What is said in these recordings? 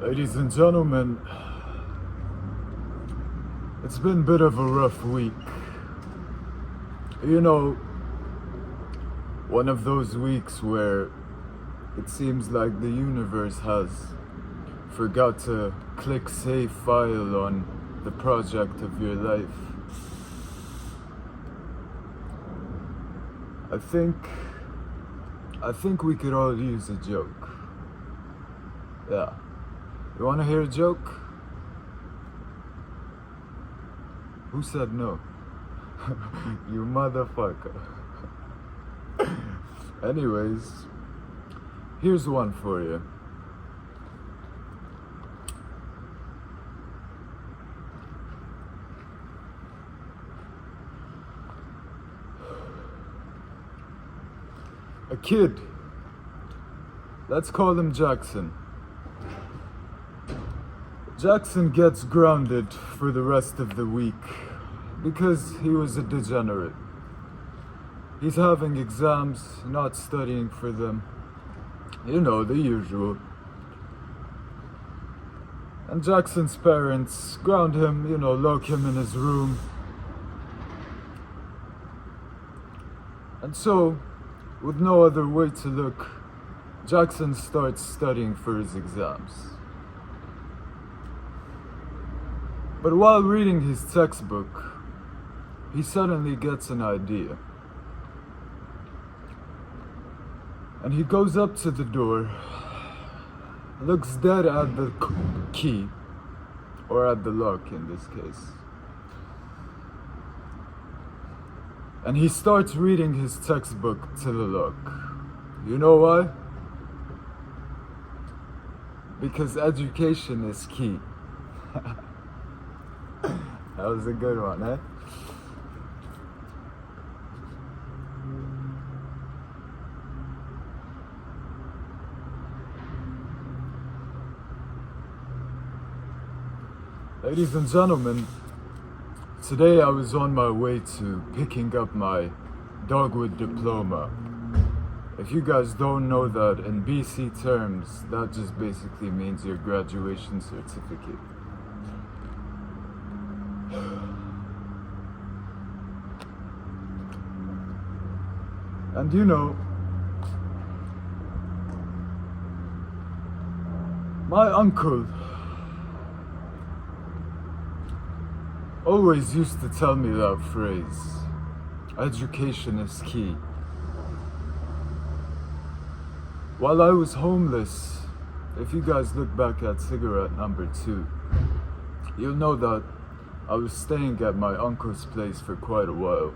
Ladies and gentlemen, it's been a bit of a rough week. You know, one of those weeks where it seems like the universe has forgot to click save file on the project of your life. I think we could all use a joke. Yeah. You wanna hear a joke? Who said no? You motherfucker. Anyways, here's one for you. A kid, let's call him Jackson. Jackson gets grounded for the rest of the week because he was a degenerate. He's having exams, not studying for them. You know, the usual. And Jackson's parents ground him, lock him in his room. And so, with no other way to look, Jackson starts studying for his exams. But while reading his textbook, he suddenly gets an idea. And he goes up to the door, looks dead at the key, or at the lock in this case. And he starts reading his textbook to the lock. You know why? Because education is key. That was a good one, eh? Ladies and gentlemen, today I was on my way to picking up my dogwood diploma. If you guys don't know that, in BC terms, that just basically means your graduation certificate. And my uncle always used to tell me that phrase, education is key. While I was homeless, if you guys look back at cigarette number 2, you'll know that I was staying at my uncle's place for quite a while.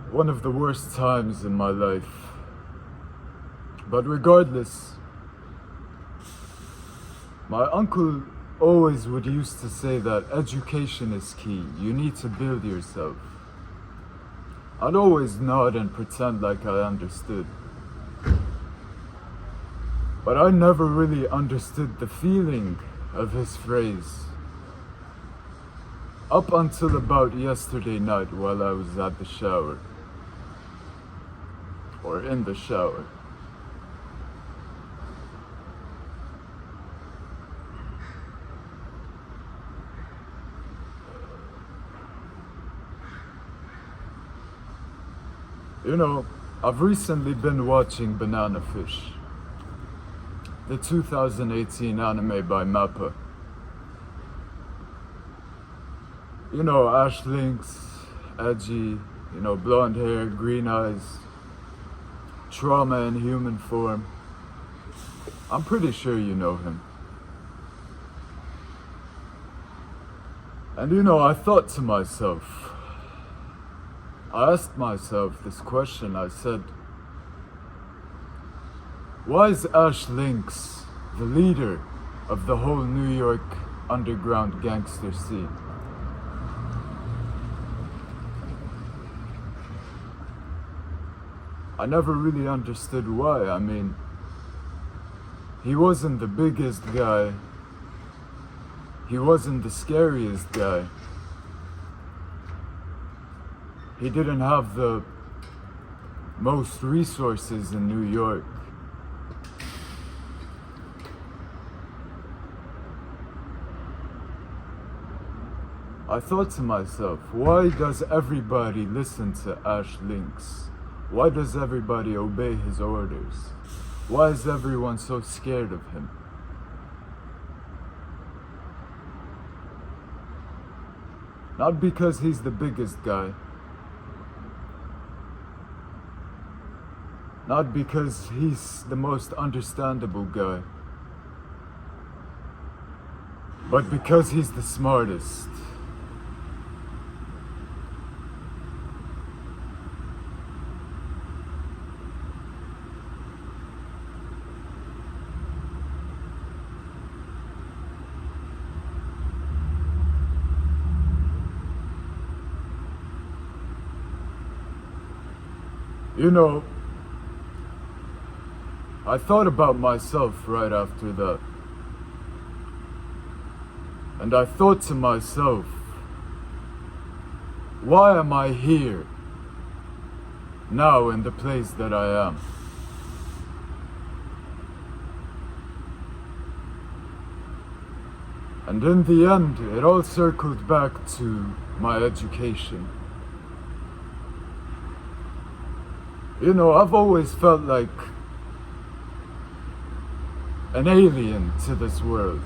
One of the worst times in my life. But regardless, my uncle always would used to say that education is key. You need to build yourself. I'd always nod and pretend like I understood. But I never really understood the feeling of his phrase. Up until about yesterday night while I was at the shower. Or in the shower. I've recently been watching Banana Fish, the 2018 anime by MAPPA. Ash Lynx, edgy, blonde hair, green eyes, trauma in human form. I'm pretty sure you know him. And I thought to myself, I asked myself this question. I said, why is Ash Lynx the leader of the whole New York underground gangster scene? I never really understood why. I mean, he wasn't the biggest guy. He wasn't the scariest guy. He didn't have the most resources in New York. I thought to myself, why does everybody listen to Ash Lynx? Why does everybody obey his orders? Why is everyone so scared of him? Not because he's the biggest guy. Not because he's the most understandable guy. But because he's the smartest. You know, I thought about myself right after that. And I thought to myself, why am I here now in the place that I am? And in the end, it all circled back to my education. You know, I've always felt like an alien to this world.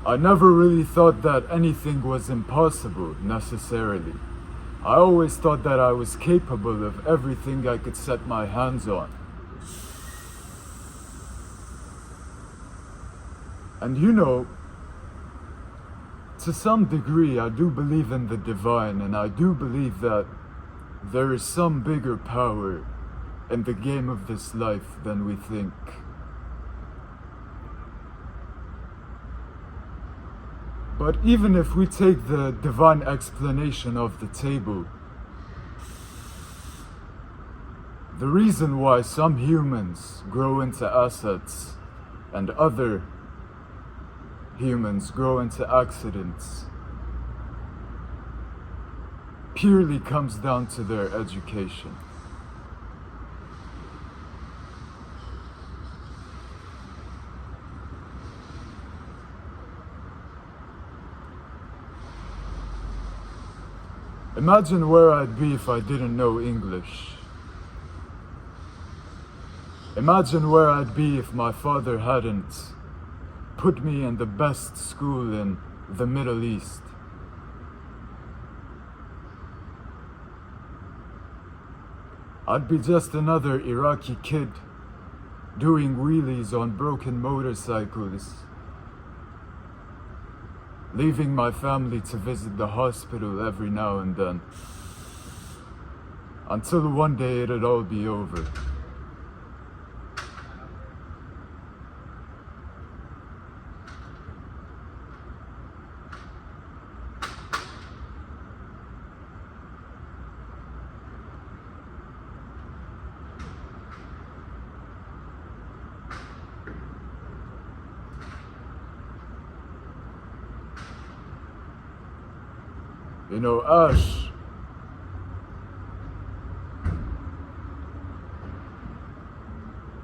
I never really thought that anything was impossible, necessarily. I always thought that I was capable of everything I could set my hands on. And you know, to some degree, I do believe in the divine, and I do believe that there is some bigger power in the game of this life than we think. But even if we take the divine explanation off the table, the reason why some humans grow into assets and other humans grow into accidents purely comes down to their education. Imagine where I'd be if I didn't know English. Imagine where I'd be if my father hadn't put me in the best school in the Middle East. I'd be just another Iraqi kid doing wheelies on broken motorcycles, leaving my family to visit the hospital every now and then, until one day it'd all be over. You know, Ash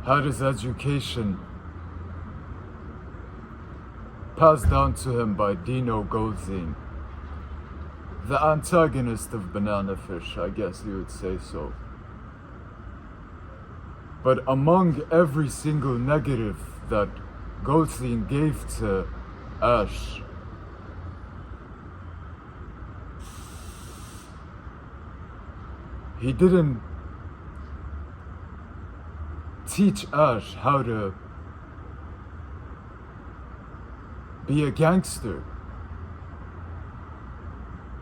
had his education passed down to him by Dino Goldstein, the antagonist of Banana Fish, I guess you would say so. But among every single negative that Goldstein gave to Ash, he didn't teach Ash how to be a gangster,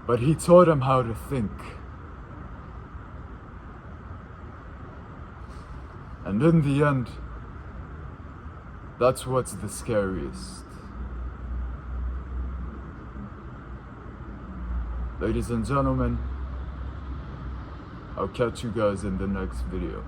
but he taught him how to think. And in the end, that's what's the scariest. Ladies and gentlemen, I'll catch you guys in the next video.